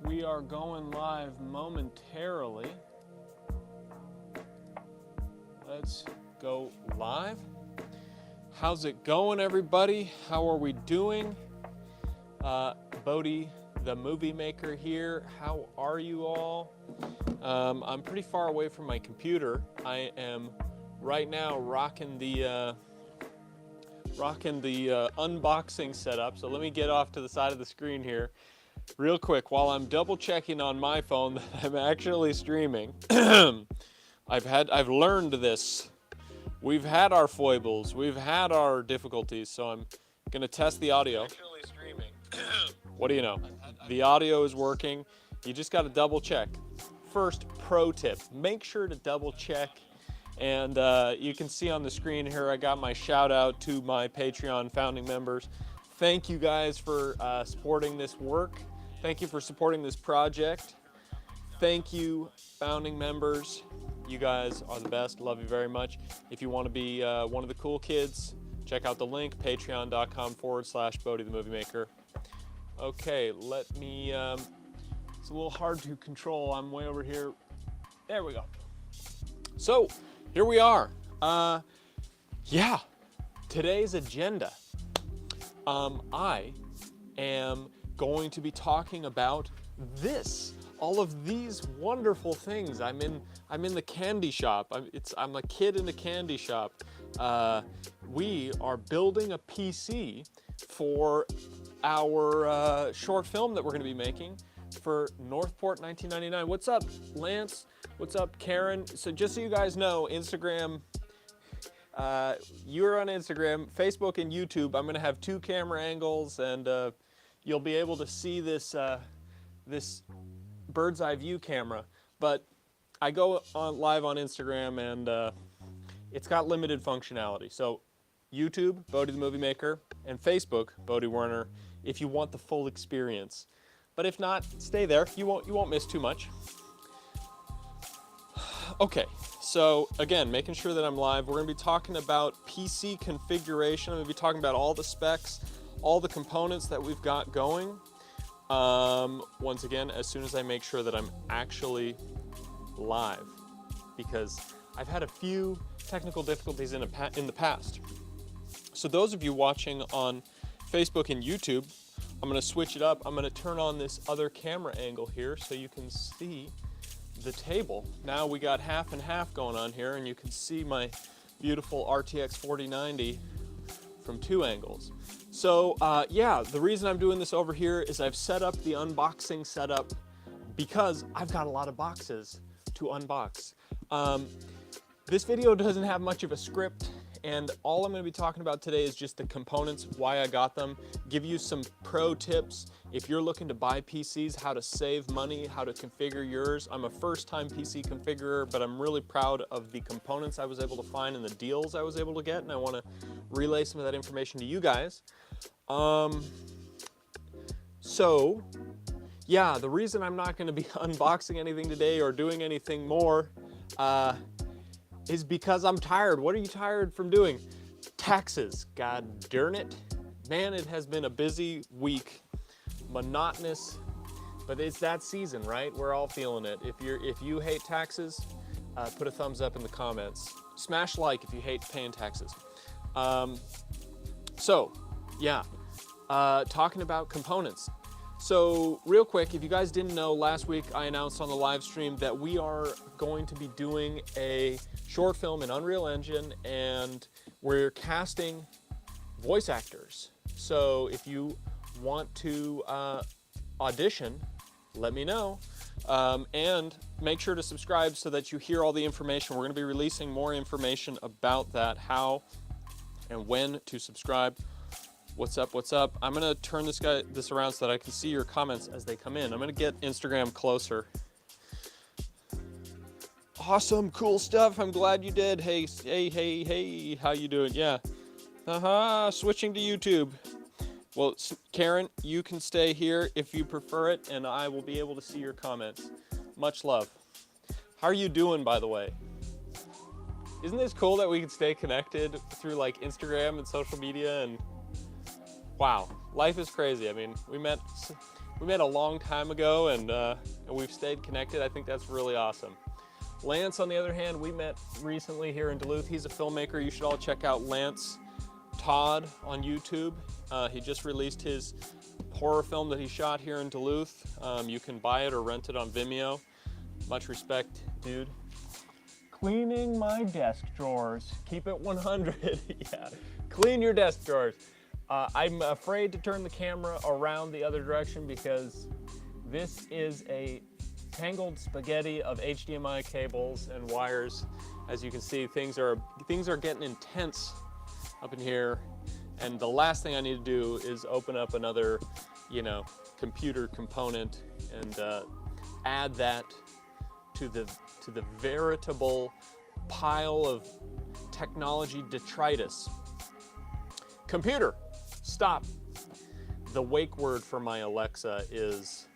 We are going live momentarily. Let's go live. How's it going, everybody? How are we doing? Bodie, the movie maker here. How are you all? I'm pretty far away from my computer. I am right now rocking the unboxing setup. So let me get off to the side of the screen here real quick while I'm double checking on my phone that I'm actually streaming. I've learned this. We've had our foibles, we've had our difficulties, so I'm gonna test the audio. Actually streaming. What do you know? The audio is working. You just gotta double check. First pro tip, make sure to double check. And you can see on the screen here, I got my shout out to my Patreon founding members. Thank you guys for supporting this work. Thank you for supporting this project. Thank you, founding members. You guys are the best. Love you very much. If you want to be one of the cool kids, check out the link, patreon.com/Bodie the Movie Maker. Okay, let me, it's a little hard to control. I'm way over here. There we go. So, here we are. Yeah, today's agenda. I am going to be talking about this. All of these wonderful things. I'm in the candy shop. I'm a kid in a candy shop. We are building a PC for our short film that we're going to be making for NØRTH PØRT 1999. What's up, Lance? What's up, Karen? So just so you guys know, Instagram, you're on Instagram, Facebook, and YouTube. I'm going to have 2 camera angles, and you'll be able to see this this bird's eye view camera. But I go on live on Instagram, and it's got limited functionality. So YouTube, Bodie the Movie Maker, and Facebook, Bodie Werner, if you want the full experience. But if not, stay there. You won't miss too much. Okay, so again, making sure that I'm live. We're going to be talking about PC configuration. I'm going to be talking about all the specs, all the components that we've got going. Once again, as soon as I make sure that I'm actually live, because I've had a few technical difficulties in the past. So those of you watching on Facebook and YouTube, I'm going to switch it up. I'm going to turn on this other camera angle here so you can see the table. Now we got half and half going on here, and you can see my beautiful RTX 4090 from 2 angles. So yeah, the reason I'm doing this over here is I've set up the unboxing setup because I've got a lot of boxes to unbox. This video doesn't have much of a script, and all I'm going to be talking about today is just the components, why I got them, give you some pro tips if you're looking to buy PCs, how to save money, how to configure yours. I'm a first-time PC configurer, but I'm really proud of the components I was able to find and the deals I was able to get, and I want to relay some of that information to you guys. So, yeah, the reason I'm not going to be unboxing anything today or doing anything more is because I'm tired. What are you tired from doing? Taxes. God darn it. Man, it has been a busy week. Monotonous, but it's that season, right? We're all feeling it. If you hate taxes, put a thumbs up in the comments. Smash like if you hate paying taxes. So, yeah, talking about components. So real quick, if you guys didn't know, last week I announced on the live stream that we are going to be doing a short film in Unreal Engine, and we're casting voice actors. So if you want to audition, let me know. And make sure to subscribe so that you hear all the information. We're going to be releasing more information about that, how and when to subscribe. What's up, what's up? I'm gonna turn this around so that I can see your comments as they come in. I'm gonna get Instagram closer. Awesome, cool stuff. I'm glad you did. Hey, how you doing? Yeah. Switching to YouTube. Well, Karen, you can stay here if you prefer it, and I will be able to see your comments. Much love. How are you doing, by the way? Isn't this cool that we can stay connected through like Instagram and social media? And wow, life is crazy. I mean, we met we met a long time ago, and we've stayed connected. I think that's really awesome. Lance, on the other hand, we met recently here in Duluth. He's a filmmaker. You should all check out Lance Todd on YouTube. He just released his horror film that he shot here in Duluth. You can buy it or rent it on Vimeo. Much respect, dude. Cleaning my desk drawers. Keep it 100. Yeah, clean your desk drawers. I'm afraid to turn the camera around the other direction because this is a tangled spaghetti of HDMI cables and wires. As you can see, things are getting intense up in here, and the last thing I need to do is open up another, computer component and add that to the veritable pile of technology detritus. Computer, stop. The wake word for my Alexa is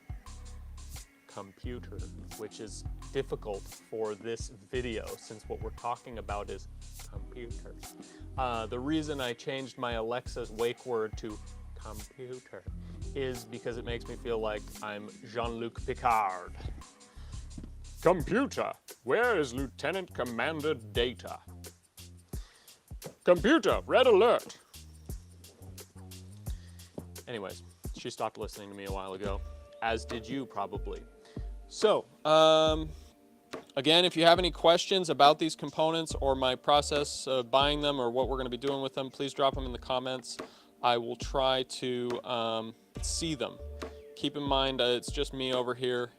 computer, which is difficult for this video since what we're talking about is computer. The reason I changed my Alexa's wake word to computer is because it makes me feel like I'm Jean-Luc Picard. Computer, where is Lieutenant Commander Data? Computer, red alert. Anyways, she stopped listening to me a while ago, as did you probably. So, again, if you have any questions about these components or my process of buying them or what we're going to be doing with them, please drop them in the comments. I will try to see them. Keep in mind, it's just me over here,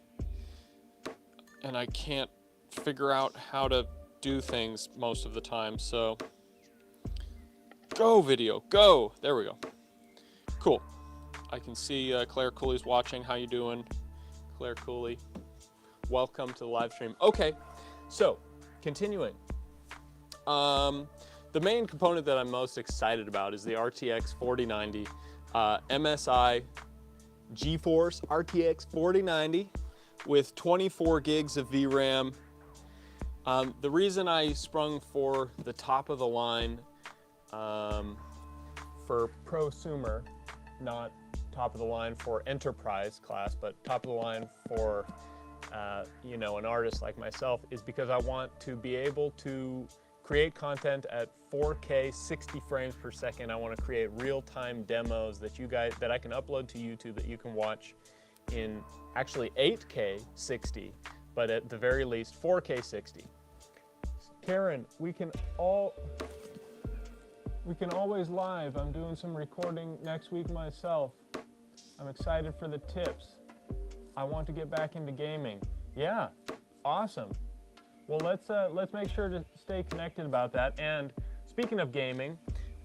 and I can't figure out how to do things most of the time, so go video, go. There we go. Cool. I can see Claire Cooley's watching. How you doing, Claire Cooley? Welcome to the live stream. Okay, so continuing. The main component that I'm most excited about is the RTX 4090 MSI GeForce RTX 4090 with 24 gigs of VRAM. The reason I sprung for the top of the line for prosumer, not top of the line for enterprise class, but top of the line for an artist like myself, is because I want to be able to create content at 4K 60 frames per second. I want to create real-time demos that I can upload to YouTube that you can watch in actually 8K 60, but at the very least 4K 60. Karen, we can always live. I'm doing some recording next week myself. I'm excited for the tips. I want to get back into gaming. Yeah, awesome. Well, let's make sure to stay connected about that. And speaking of gaming,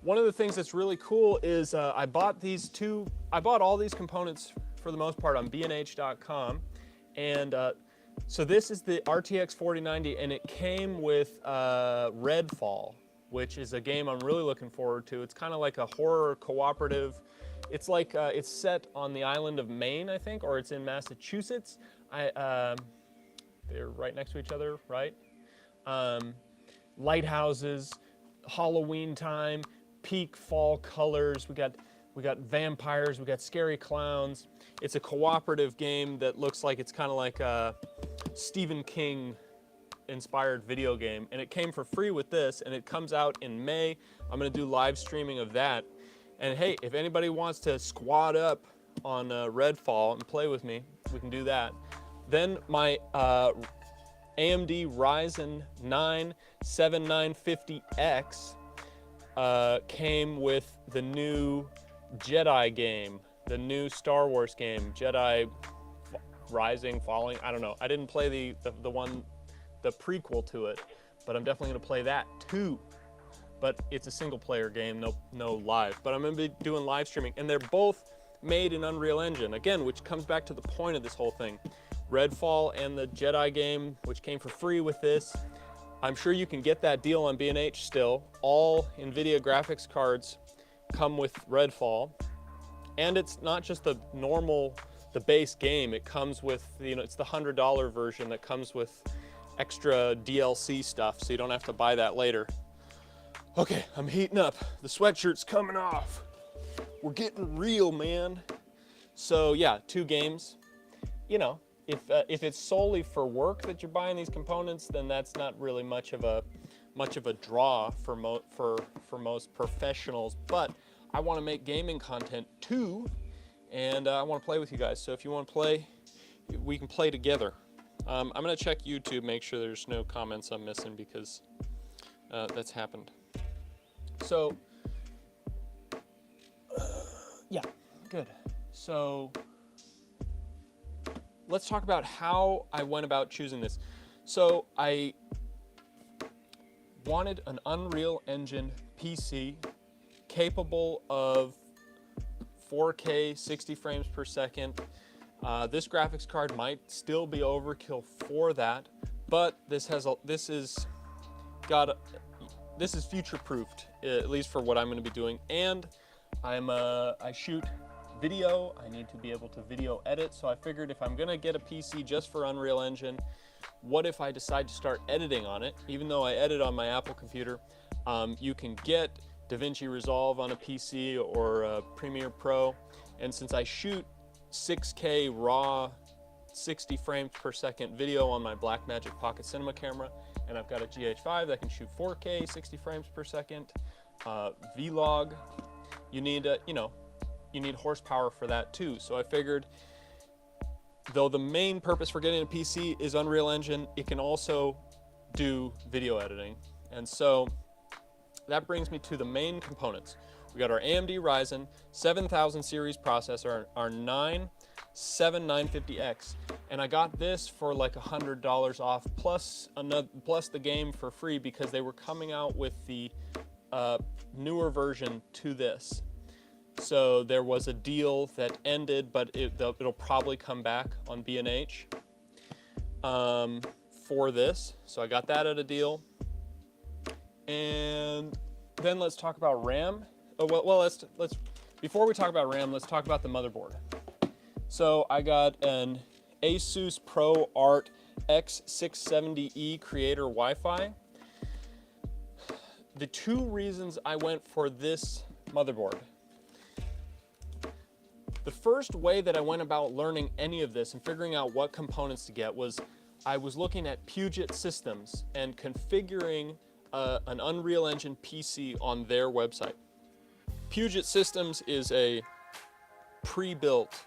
one of the things that's really cool is I bought all these components for the most part on bnh.com, and so this is the RTX 4090, and it came with Redfall, which is a game I'm really looking forward to. It's kind of like a horror cooperative. It's like it's set on the island of Maine, I think, or it's in Massachusetts. They're right next to each other, right? Lighthouses, Halloween time, peak fall colors. We got vampires. We got scary clowns. It's a cooperative game that looks like it's kind of like a Stephen King inspired video game, and it came for free with this, and it comes out in May. I'm gonna do live streaming of that. And hey, if anybody wants to squad up on Redfall and play with me, we can do that. Then my AMD Ryzen 9 7950X came with the new Jedi game, the new Star Wars game, Jedi Rising, Falling. I don't know. I didn't play the prequel to it, but I'm definitely gonna play that too. But it's a single player game, no live. But I'm gonna be doing live streaming, and they're both made in Unreal Engine, again, which comes back to the point of this whole thing. Redfall and the Jedi game, which came for free with this. I'm sure you can get that deal on B&H still. All NVIDIA graphics cards come with Redfall. And it's not just the base game. It comes with, it's the $100 version that comes with extra DLC stuff, so you don't have to buy that later. Okay, I'm heating up. The sweatshirt's coming off. We're getting real, man. So yeah, 2 games. You know, if it's solely for work that you're buying these components, then that's not really much of a draw for most professionals. But I want to make gaming content too, and I want to play with you guys. So if you want to play, we can play together. I'm gonna check YouTube, make sure there's no comments I'm missing, because that's happened. So yeah, good. So let's talk about how I went about choosing this. So I wanted an Unreal Engine PC capable of 4K 60 frames per second. This graphics card might still be overkill for that, but this is future-proofed, at least for what I'm going to be doing. And I shoot video. I need to be able to video edit, so I figured if I'm going to get a PC just for Unreal Engine, what if I decide to start editing on it? Even though I edit on my Apple computer, you can get DaVinci Resolve on a PC or Premiere Pro, and since I shoot 6K raw 60 frames per second video on my Blackmagic Pocket Cinema camera, and I've got a GH5 that can shoot 4K 60 frames per second, vlog, you need you need horsepower for that too. So I figured, though the main purpose for getting a PC is Unreal Engine, it can also do video editing. And so that brings me to the main components. We got our AMD Ryzen 7000 series processor, our 7950X, and I got this for like $100 off, plus the game for free, because they were coming out with the newer version to this. So there was a deal that ended, but it'll probably come back on B&H for this. So I got that at a deal. And then let's talk about RAM. Oh, well, let's before we talk about RAM, let's talk about the motherboard. So I got an Asus ProArt X670E Creator Wi-Fi. The 2 reasons I went for this motherboard. The first way that I went about learning any of this and figuring out what components to get was I was looking at Puget Systems and configuring an Unreal Engine PC on their website. Puget Systems is a pre-built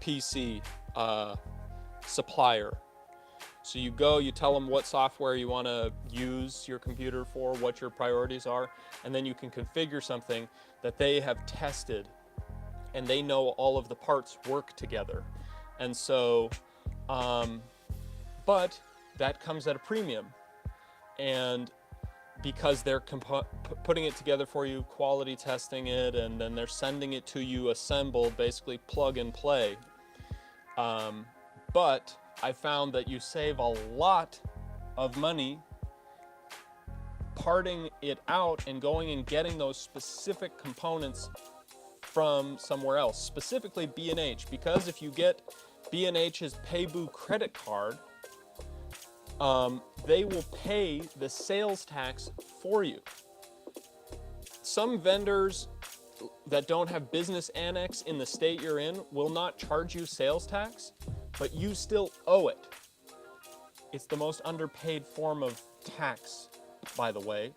PC supplier. So you go, you tell them what software you want to use your computer for, what your priorities are, and then you can configure something that they have tested, and they know all of the parts work together. And so, but that comes at a premium. And because they're putting it together for you, quality testing it, and then they're sending it to you assembled, basically plug and play. But I found that you save a lot of money parting it out and going and getting those specific components from somewhere else, specifically B&H, because if you get B&H's Paybu credit card, they will pay the sales tax for you. Some vendors that don't have business annex in the state you're in will not charge you sales tax, but you still owe it. It's the most underpaid form of tax, by the way,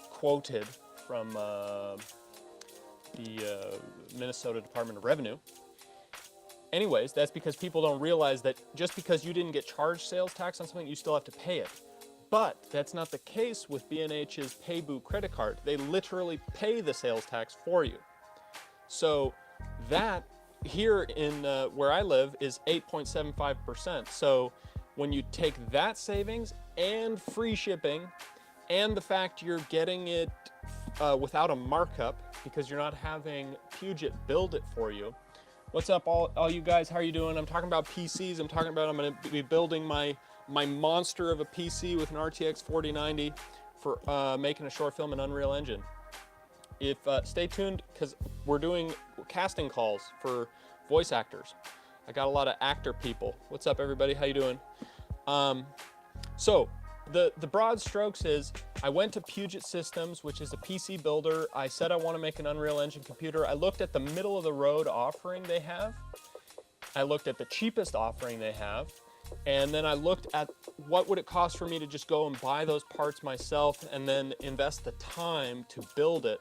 quoted from the Minnesota Department of Revenue. Anyways, that's because people don't realize that just because you didn't get charged sales tax on something, you still have to pay it. But that's not the case with B&H's Paybu credit card. They literally pay the sales tax for you. So that here in where I live is 8.75%. So when you take that savings and free shipping and the fact you're getting it without a markup because you're not having Puget build it for you. What's up, all you guys? How are you doing? I'm talking about PCs. I'm going to be building my monster of a PC with an RTX 4090 for making a short film in Unreal Engine. Stay tuned, because we're doing casting calls for voice actors. I got a lot of actor people. What's up, everybody? How you doing? So the broad strokes is I went to Puget Systems, which is a PC builder. I said I want to make an Unreal Engine computer. I looked at the middle of the road offering they have. I looked at the cheapest offering they have. And then I looked at what would it cost for me to just go and buy those parts myself and then invest the time to build it.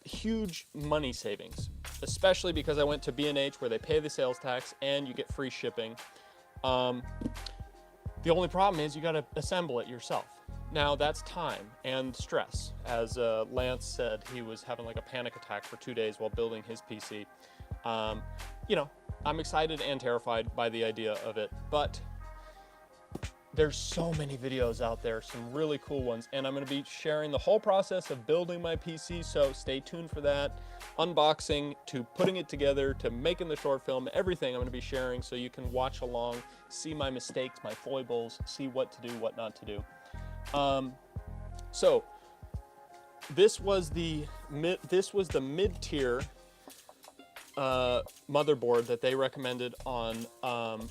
Huge money savings, especially because I went to B&H where they pay the sales tax and you get free shipping. The only problem is you got to assemble it yourself. Now that's time and stress. As Lance said, he was having like a panic attack for 2 days while building his PC. You know, I'm excited and terrified by the idea of it, but there's so many videos out there, some really cool ones, and I'm going to be sharing the whole process of building my PC, so stay tuned for that. Unboxing, to putting it together, to making the short film, everything I'm going to be sharing so you can watch along, see my mistakes, my foibles, see what to do, what not to do. So this was the mid-tier motherboard that they recommended on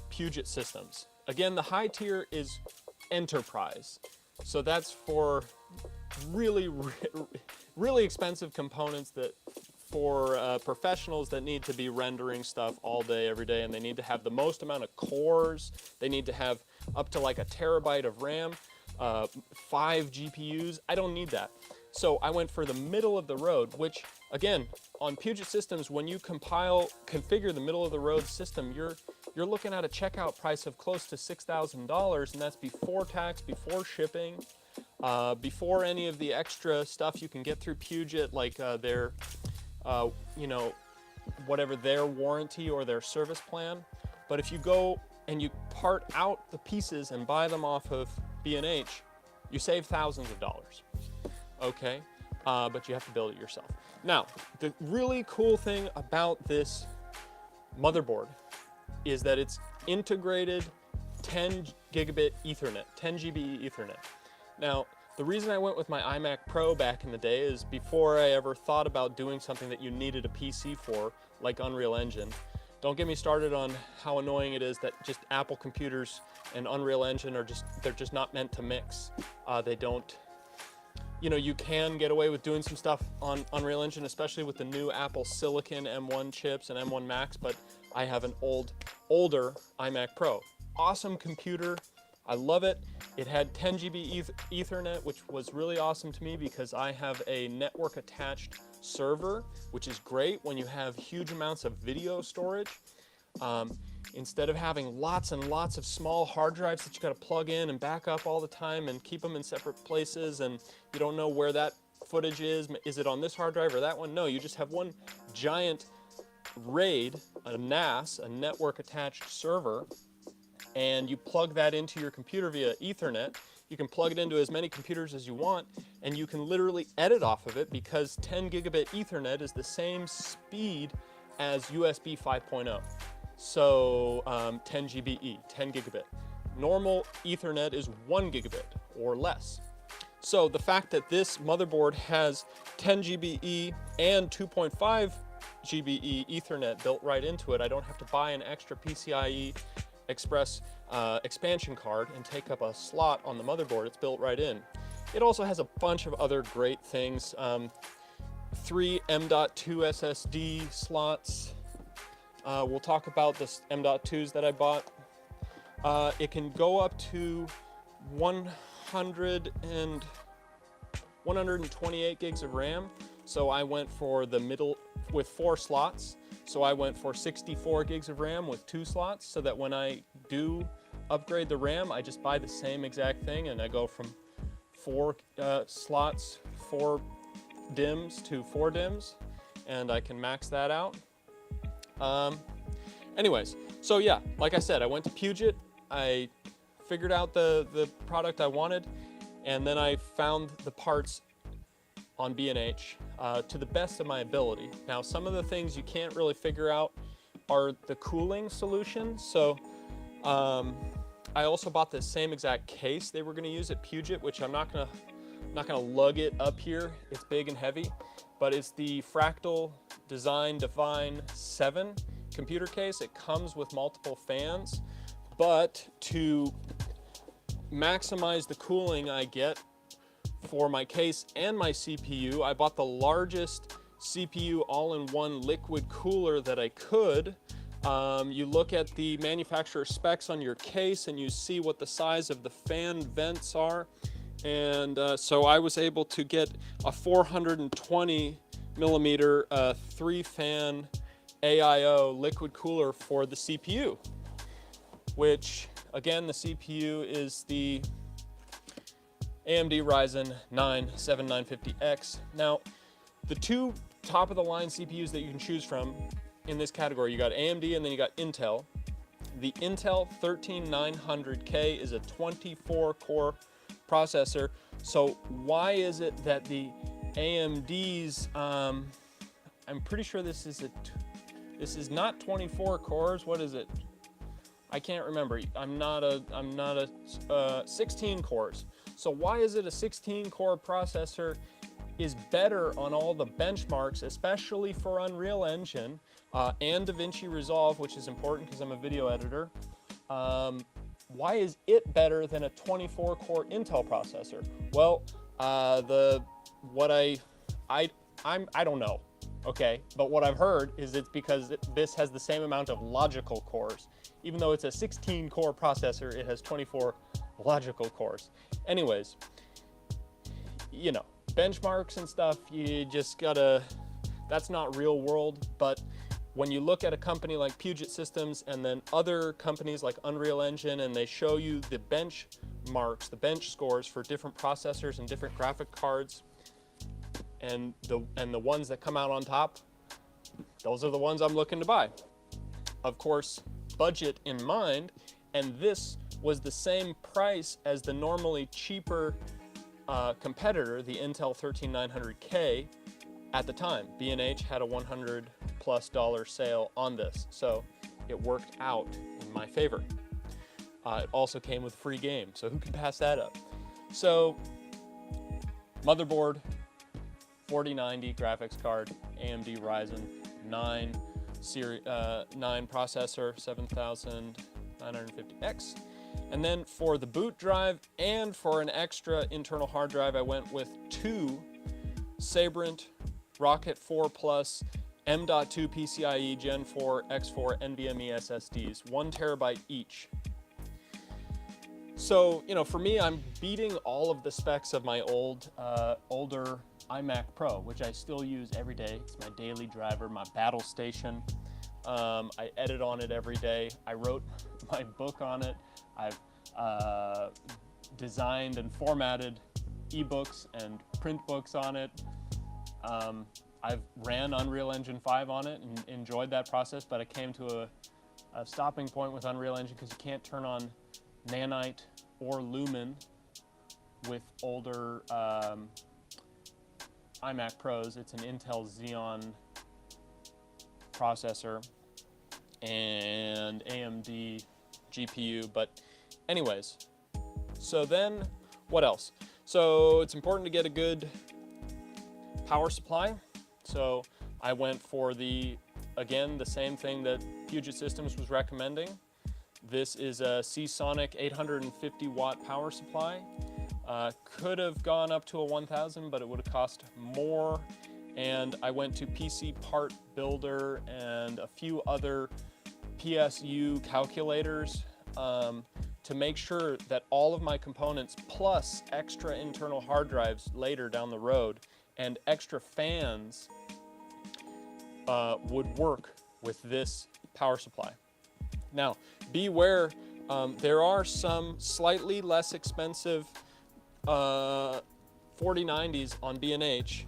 Puget Systems. Again, the high tier is enterprise. So that's for really expensive components that for professionals that need to be rendering stuff all day, every day, and they need to have the most amount of cores. They need to have up to like a terabyte of RAM, 5 GPUs. I don't need that. So I went for the middle of the road, which again, on Puget Systems, when you configure the middle of the road system, you're looking at a checkout price of close to $6,000, and that's before tax, before shipping, before any of the extra stuff you can get through Puget, like their, you know, whatever their warranty or their service plan. But if you go and you part out the pieces and buy them off of B&H, you save thousands of dollars. Okay, but you have to build it yourself. Now, the really cool thing about this motherboard is that it's integrated 10 gigabit Ethernet, 10 GBE Ethernet. Now, the reason I went with my iMac Pro back in the day is before I ever thought about doing something that you needed a PC for, like Unreal Engine. Don't get me started on how annoying it is that just Apple computers and Unreal Engine are they're just not meant to mix. They don't, you know, you can get away with doing some stuff on Unreal Engine, especially with the new Apple Silicon M1 chips and M1 Max, but I have an older iMac Pro. Awesome computer, I love it. It had 10 GB Ethernet, which was really awesome to me because I have a network attached server, which is great when you have huge amounts of video storage. Instead of having lots and lots of small hard drives that you got to plug in and back up all the time and keep them in separate places, and you don't know where that footage is it on this hard drive or that one? No, you just have one giant RAID, a NAS, a network attached server, and you plug that into your computer via Ethernet. You can plug it into as many computers as you want, and you can literally edit off of it because 10 gigabit Ethernet is the same speed as USB 5.0. So 10 GBE, 10 gigabit. Normal Ethernet is 1 gigabit or less. So the fact that this motherboard has 10 GBE and 2.5 GBE Ethernet built right into it, I don't have to buy an extra PCIe Express expansion card and take up a slot on the motherboard. It's built right in. It also has a bunch of other great things. 3 M.2 SSD slots. We'll talk about the M.2s that I bought. It can go up to 128 gigs of RAM. So I went for the middle with 4 slots. So I went for 64 gigs of RAM with 2 slots, so that when I do upgrade the RAM, I just buy the same exact thing and I go from 4 slots, 4 DIMMs to 4 DIMMs, and I can max that out. Anyways, so yeah, like I said, I went to Puget, I figured out the product I wanted, and then I found the parts on B&H to the best of my ability. Now, some of the things you can't really figure out are the cooling solution. So I also bought the same exact case they were going to use at Puget, which I'm not gonna lug it up here. It's big and heavy, but it's the Fractal Design Divine 7 computer case. It comes with multiple fans, but to maximize the cooling I get for my case and my CPU, I bought the largest CPU all-in-one liquid cooler that I could. You look at the manufacturer specs on your case and you see what the size of the fan vents are. And so I was able to get a 420 millimeter 3-fan AIO liquid cooler for the CPU, which again, the CPU is the AMD Ryzen 9 7950X. Now, the two top of the line CPUs that you can choose from in this category, you got AMD and then you got Intel. The Intel 13900K is a 24 core processor. So why is it that the AMD's, I'm pretty sure this is not 24 cores. What is it? I can't remember. I'm not a 16 cores. So why is it a 16 core processor is better on all the benchmarks, especially for Unreal Engine and DaVinci Resolve, which is important because I'm a video editor. Why is it better than a 24 core Intel processor? Well, I don't know, okay? But what I've heard is it's because this has the same amount of logical cores. Even though it's a 16 core processor, it has 24 logical cores. Anyways, you know, benchmarks and stuff, you just gotta, that's not real world, but when you look at a company like Puget Systems and then other companies like Unreal Engine, and they show you the benchmarks, the bench scores for different processors and different graphic cards, and the ones that come out on top, those are the ones I'm looking to buy. Of course, budget in mind, and this was the same price as the normally cheaper competitor, the Intel 13900K at the time. B&H had a $100+ sale on this, so it worked out in my favor. It also came with free game, so who can pass that up? So, motherboard, 4090 graphics card, AMD Ryzen 9 processor, 7950X. And then for the boot drive and for an extra internal hard drive, I went with two Sabrent Rocket 4 Plus M.2 PCIe Gen 4 X4 NVMe SSDs, 1 terabyte each. So, you know, for me, I'm beating all of the specs of my older iMac Pro, which I still use every day. It's my daily driver, my battle station. I edit on it every day. I wrote my book on it. I've designed and formatted ebooks and print books on it. I've ran Unreal Engine 5 on it and enjoyed that process, but I came to a stopping point with Unreal Engine because you can't turn on Nanite or Lumen with older iMac Pros. It's an Intel Xeon processor and AMD GPU, but anyways, so then what else? So it's important to get a good power supply. So I went for again, the same thing that Puget Systems was recommending. This is a Seasonic 850 watt power supply. Could have gone up to a 1000, but it would have cost more. And I went to PC Part Builder and a few other PSU calculators to make sure that all of my components, plus extra internal hard drives later down the road and extra fans, would work with this power supply. Now, beware, there are some slightly less expensive 4090s on B&H,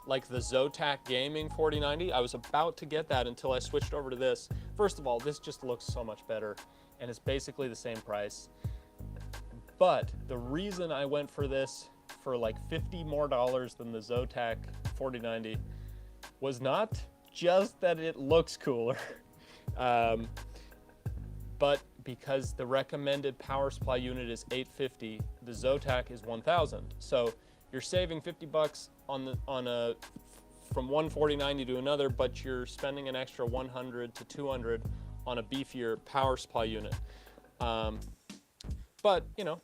like the Zotac Gaming 4090. I was about to get that until I switched over to this. First of all, this just looks so much better, and it's basically the same price. But the reason I went for this for like $50 more than the Zotac 4090 was not just that it looks cooler, but because the recommended power supply unit is 850, the Zotac is 1000. So you're saving 50 bucks from one 4090 to another, but you're spending an extra 100 to 200 on a beefier power supply unit. But you know,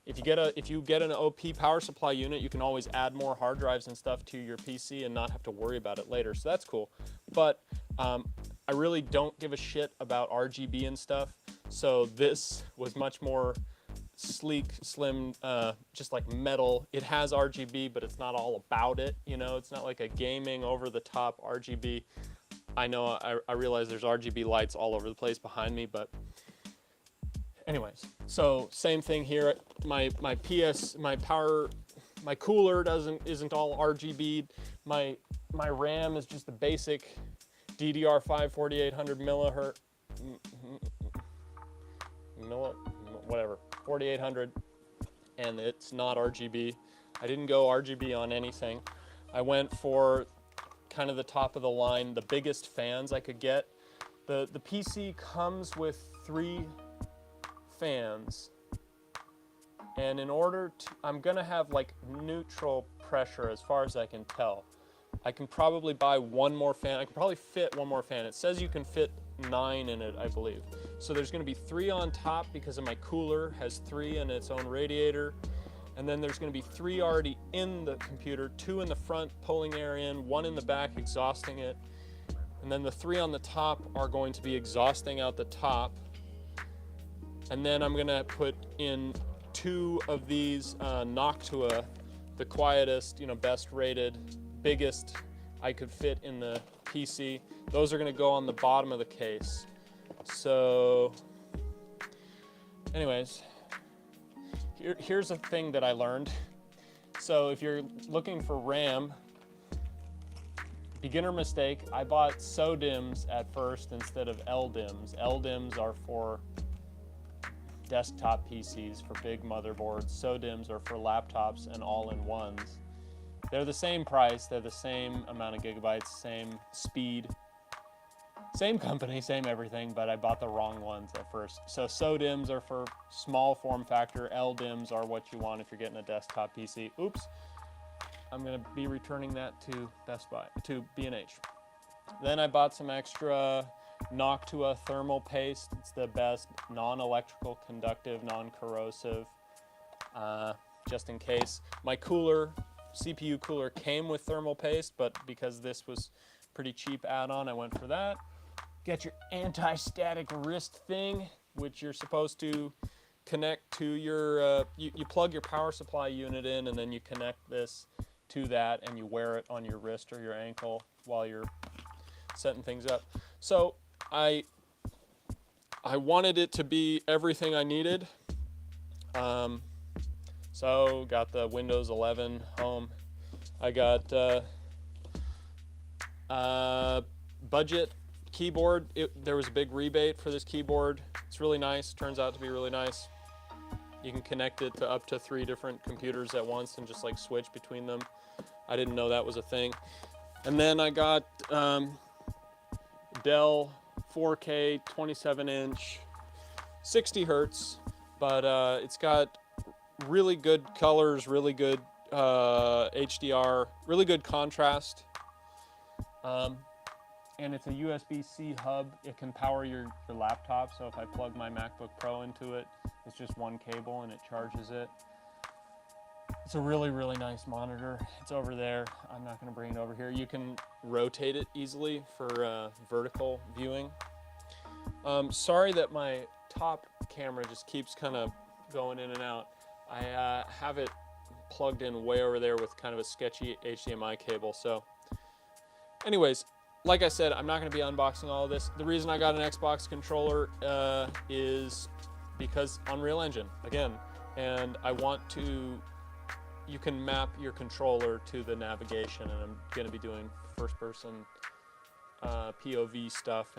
if you get an OP power supply unit, you can always add more hard drives and stuff to your PC and not have to worry about it later. So that's cool. But I really don't give a shit about RGB and stuff. So this was much more sleek, slim, just like metal. It has RGB, but it's not all about it. You know, it's not like a gaming over-the-top RGB. I know I realize there's RGB lights all over the place behind me, but anyways. So same thing here. My cooler isn't all RGB'd. My RAM is just the basic DDR5 4800 millihertz, whatever, 4800, and it's not RGB. I didn't go RGB on anything. I went for kind of the top of the line, the biggest fans I could get. The PC comes with 3 fans, and in order to, I'm gonna have like neutral pressure as far as I can tell. I can probably buy one more fan. I can probably fit one more fan. It says you can fit 9 in it, I believe. So there's gonna be 3 on top because of my cooler has 3 in its own radiator. And then there's gonna be 3 already in the computer, 2 in the front pulling air in, 1 in the back exhausting it. And then the 3 on the top are going to be exhausting out the top. And then I'm gonna put in 2 of these Noctua, the quietest, you know, best rated, biggest I could fit in the PC. Those are gonna go on the bottom of the case. So anyways, here's a thing that I learned. So if you're looking for RAM, beginner mistake, I bought SODIMMs at first instead of LDIMMs. LDIMMs are for desktop PCs, for big motherboards. SODIMMs are for laptops and all-in-ones. They're the same price, they're the same amount of gigabytes, same speed, same company, same everything, but I bought the wrong ones at first. So SODIMMs are for small form factor, LDIMMs are what you want if you're getting a desktop PC. Oops, I'm gonna be returning that to Best Buy, to B&H. Then I bought some extra Noctua thermal paste. It's the best non-electrical, conductive, non-corrosive, just in case. My cooler, CPU cooler, came with thermal paste, but because this was pretty cheap add-on, I went for that. Get your anti-static wrist thing, which you're supposed to connect to your, you plug your power supply unit in, and then you connect this to that, and you wear it on your wrist or your ankle while you're setting things up. So I wanted it to be everything I needed. So got the Windows 11 home. I got budget keyboard. There was a big rebate for this keyboard. It's really nice. Turns out to be really nice. You can connect it to up to 3 different computers at once and just like switch between them. I didn't know that was a thing. And then I got Dell 4K 27-inch 60 hertz, but it's got really good colors, really good HDR, really good contrast, and it's a USB-C hub. It can power your laptop, so if I plug my MacBook Pro into it, it's just one cable and it charges it. It's a really, really nice monitor. It's over there. I'm not gonna bring it over here. You can rotate it easily for vertical viewing. Sorry that my top camera just keeps kind of going in and out. I have it plugged in way over there with kind of a sketchy HDMI cable. So anyways, like I said, I'm not going to be unboxing all of this. The reason I got an Xbox controller is because Unreal Engine, again, and I want to, you can map your controller to the navigation, and I'm going to be doing first person POV stuff,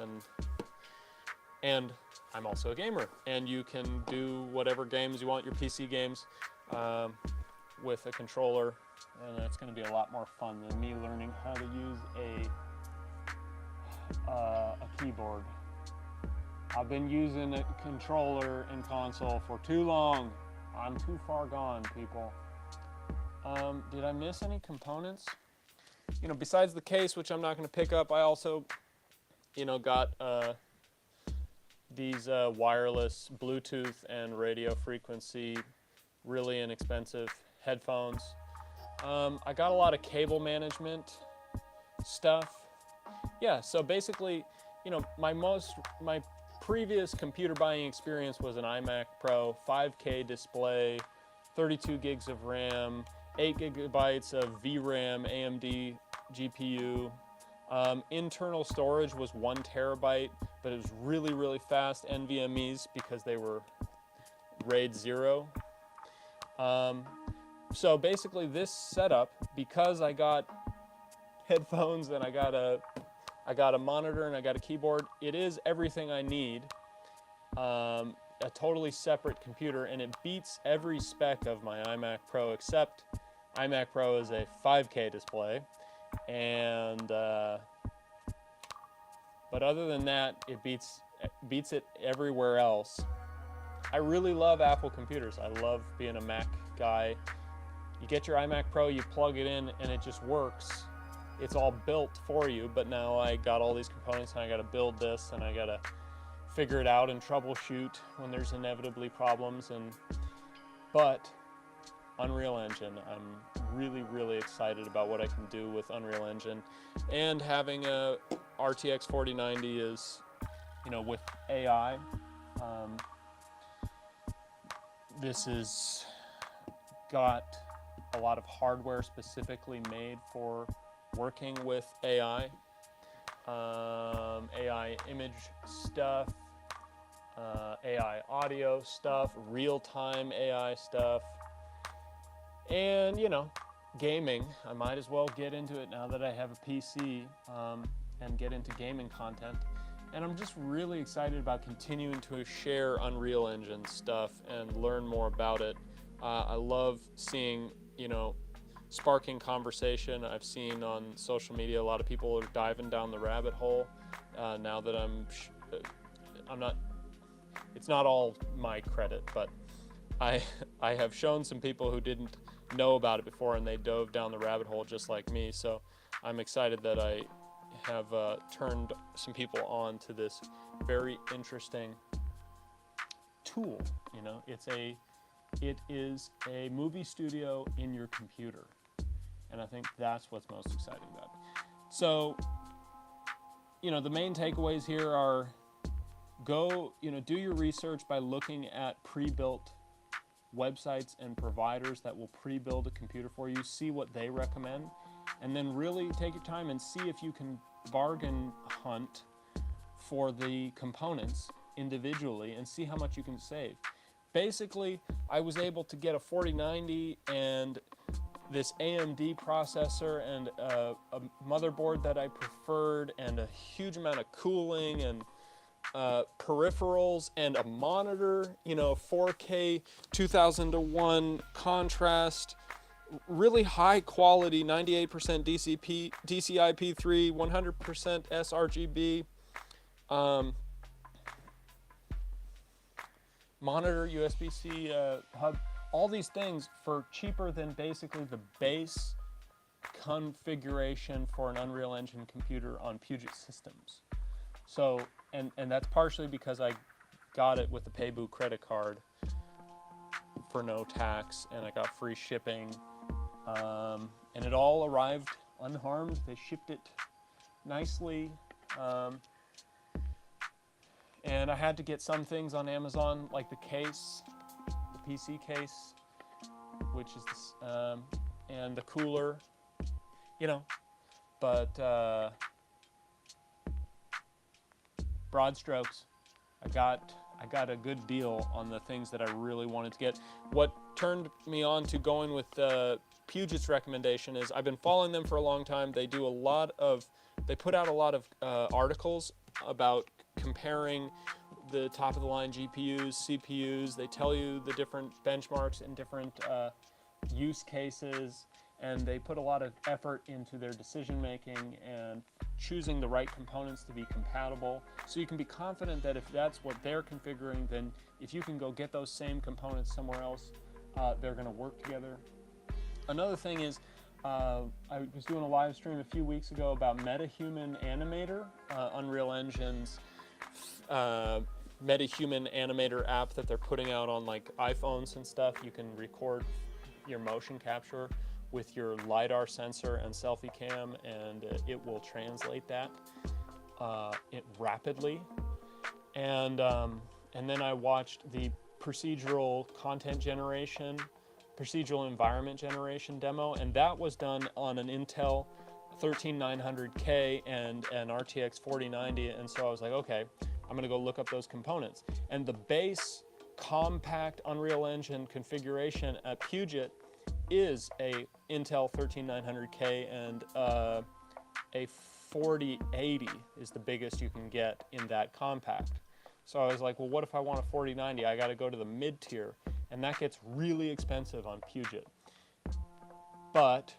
and I'm also a gamer, and you can do whatever games you want, your PC games, with a controller, and it's going to be a lot more fun than me learning how to use a keyboard. I've been using a controller and console for too long. I'm too far gone, people. Did I miss any components? You know, besides the case, which I'm not going to pick up, I also, you know, got these wireless Bluetooth and radio frequency really inexpensive headphones. I got a lot of cable management stuff. Yeah, so basically, you know, my previous computer buying experience was an iMac Pro, 5K display, 32 gigs of RAM, 8 gigabytes of VRAM, AMD GPU. Internal storage was 1 terabyte, but it was really, really fast NVMe's because they were RAID 0. So basically this setup, because I got headphones and I got a monitor and I got a keyboard, it is everything I need. A totally separate computer, and it beats every spec of my iMac Pro, except iMac Pro is a 5K display, and but other than that, it beats it everywhere else. I really love Apple computers. I love being a Mac guy. You get your iMac Pro, you plug it in, and it just works. It's all built for you, but now I got all these components and I gotta build this and I gotta figure it out and troubleshoot when there's inevitably problems. But Unreal Engine, I'm really, really excited about what I can do with Unreal Engine. And having a RTX 4090 is, you know, with AI, this has got a lot of hardware specifically made for working with AI, AI image stuff, AI audio stuff, real-time AI stuff, and, you know, gaming. I might as well get into it now that I have a PC, and get into gaming content. And I'm just really excited about continuing to share Unreal Engine stuff and learn more about it. I love seeing, you know, sparking conversation. I've seen on social media a lot of people are diving down the rabbit hole. Now that I'm not, it's not all my credit, but I have shown some people who didn't know about it before and they dove down the rabbit hole just like me. So I'm excited that I have turned some people on to this very interesting tool. You know, it is a movie studio in your computer. And I think that's what's most exciting about it. So, you know, the main takeaways here are do your research by looking at pre-built websites and providers that will pre-build a computer for you, see what they recommend, and then really take your time and see if you can bargain hunt for the components individually and see how much you can save. Basically, I was able to get a 4090 and this AMD processor and a motherboard that I preferred and a huge amount of cooling and peripherals and a monitor, you know, 4K 2000:1 contrast, really high quality, 98% DCI-P3, 100% sRGB, monitor, USB-C hub, all these things for cheaper than basically the base configuration for an Unreal Engine computer on Puget Systems. So, and that's partially because I got it with the Paybu credit card for no tax, and I got free shipping, and it all arrived unharmed. They shipped it nicely, and I had to get some things on Amazon, like the case, the PC case, which is this, and the cooler, you know, but broad strokes, I got a good deal on the things that I really wanted to get. What turned me on to going with Puget's recommendation is I've been following them for a long time. They put out a lot of articles about comparing the top of the line GPUs, CPUs. They tell you the different benchmarks and different use cases, and they put a lot of effort into their decision making and choosing the right components to be compatible. So you can be confident that if that's what they're configuring, then if you can go get those same components somewhere else, they're going to work together. Another thing is, I was doing a live stream a few weeks ago about MetaHuman Animator, Unreal Engine's MetaHuman animator app that they're putting out on like iPhones and stuff. You can record your motion capture with your LiDAR sensor and selfie cam, and it will translate that rapidly. And then I watched the procedural content generation, procedural environment generation demo, and that was done on an Intel 13900K and an RTX 4090. And so I was like, okay, I'm gonna go look up those components. And the base compact Unreal Engine configuration at Puget is a Intel 13900K, and a 4080 is the biggest you can get in that compact. So I was like, well, what if I want a 4090? I gotta go to the mid-tier, and that gets really expensive on Puget. But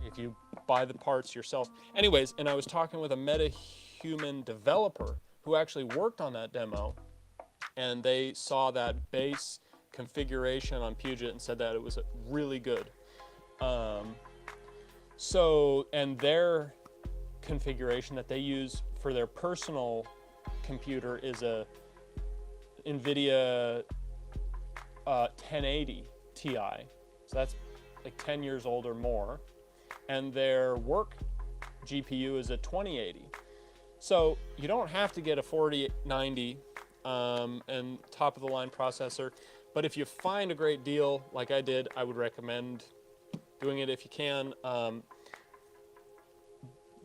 if you buy the parts yourself. Anyways, and I was talking with a MetaHuman developer who actually worked on that demo, and they saw that base configuration on Puget and said that it was really good. And their configuration that they use for their personal computer is a NVIDIA 1080 Ti. So that's like 10 years old or more. And their work GPU is a 2080. So you don't have to get a 4090 and top of the line processor, but if you find a great deal like I did, I would recommend doing it if you can.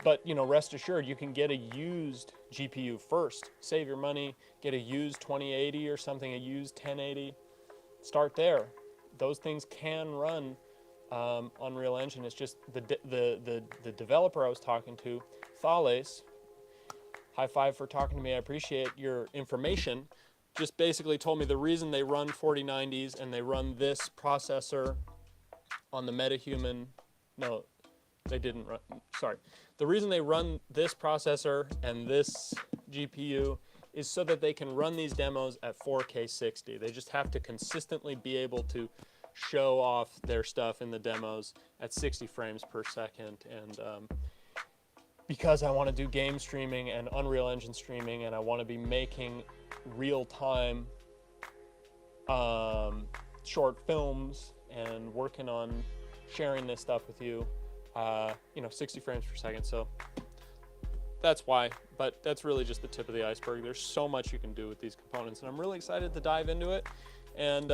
But you know, rest assured, you can get a used GPU first. Save your money, get a used 2080 or something, a used 1080. Start there. Those things can run Unreal Engine. It's just the developer I was talking to, Thales, high five for talking to me, I appreciate your information, just basically told me the reason they run 4090s and they run this processor on the MetaHuman, no, they didn't run, sorry. The reason they run this processor and this GPU is so that they can run these demos at 4K 60. They just have to consistently be able to show off their stuff in the demos at 60 frames per second. And because I want to do game streaming and Unreal Engine streaming, and I want to be making real-time short films and working on sharing this stuff with you, you know, 60 frames per second. So that's why, but that's really just the tip of the iceberg. There's so much you can do with these components, and I'm really excited to dive into it. And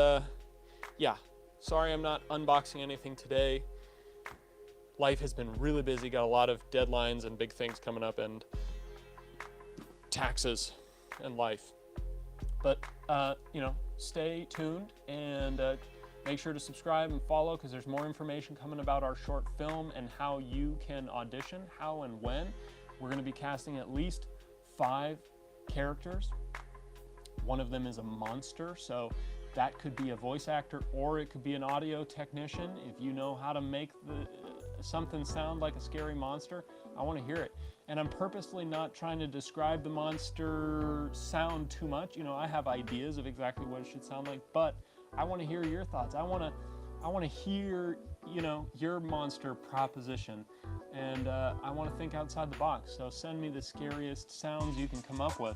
yeah, sorry I'm not unboxing anything today. Life has been really busy, got a lot of deadlines and big things coming up, and taxes and life. But you know, stay tuned and make sure to subscribe and follow, because there's more information coming about our short film and how you can audition, how and when. We're going to be casting at least 5 characters. One of them is a monster, so that could be a voice actor or it could be an audio technician. If you know how to make something sound like a scary monster, I want to hear it. And I'm purposely not trying to describe the monster sound too much. You know, I have ideas of exactly what it should sound like, but I want to hear your thoughts. I want to hear, you know, your monster proposition, and I want to think outside the box. So send me the scariest sounds you can come up with.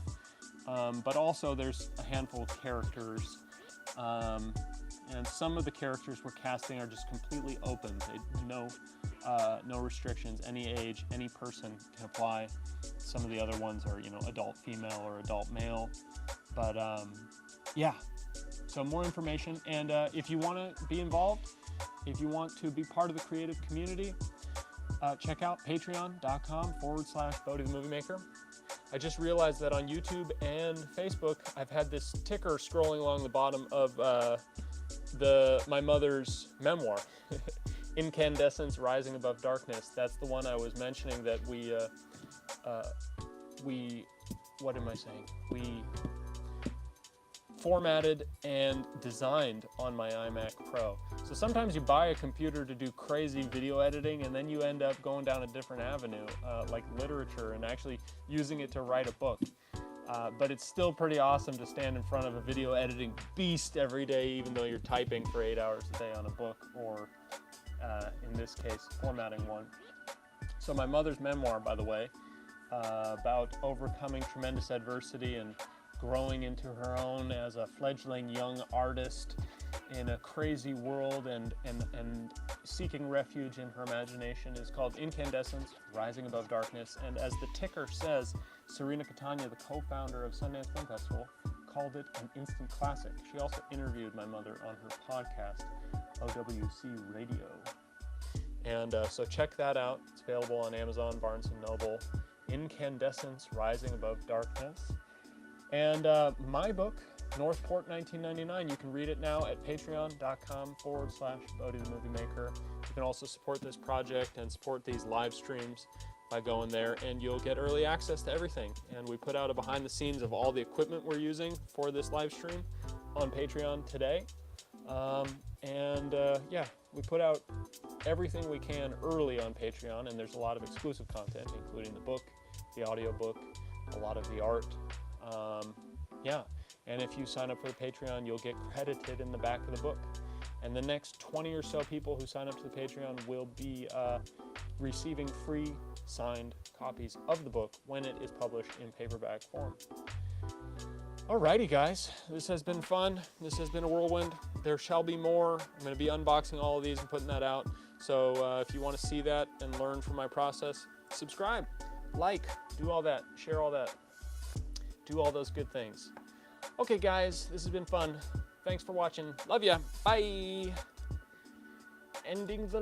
But also there's a handful of characters, and some of the characters we're casting are just completely open. No restrictions, any age, any person can apply. Some of the other ones are, you know, adult female or adult male. But yeah, so more information. And if you want to be involved, if you want to be part of the creative community, check out patreon.com/Bodie the Movie Maker. I just realized that on YouTube and Facebook, I've had this ticker scrolling along the bottom of my mother's memoir, Incandescence Rising Above Darkness. That's the one I was mentioning that we what am I saying? We formatted and designed on my iMac Pro. So sometimes you buy a computer to do crazy video editing, and then you end up going down a different avenue, like literature, and actually using it to write a book. But it's still pretty awesome to stand in front of a video editing beast every day, even though you're typing for 8 hours a day on a book, or in this case, formatting one. So my mother's memoir, by the way, about overcoming tremendous adversity and growing into her own as a fledgling young artist in a crazy world and seeking refuge in her imagination, is called Incandescence, Rising Above Darkness. And as the ticker says, Serena Catania, the co-founder of Sundance Film Festival, called it an instant classic. She also interviewed my mother on her podcast, OWC Radio. And so check that out. It's available on Amazon, Barnes & Noble. Incandescence, Rising Above Darkness. And my book, North Port 1999, you can read it now at patreon.com/Bodhi the Movie Maker. You can also support this project and support these live streams by going there, and you'll get early access to everything. And we put out a behind the scenes of all the equipment we're using for this live stream on Patreon today. Yeah, we put out everything we can early on Patreon, and there's a lot of exclusive content, including the book, the audiobook, a lot of the art. Yeah, and if you sign up for the Patreon, you'll get credited in the back of the book. And the next 20 or so people who sign up to the Patreon will be receiving free signed copies of the book when it is published in paperback form. Alrighty guys, this has been fun. This has been a whirlwind. There shall be more. I'm going to be unboxing all of these and putting that out. So if you want to see that and learn from my process, subscribe, like, do all that, share all that, do all those good things. Okay guys, this has been fun. Thanks for watching. Love ya. Bye. Ending the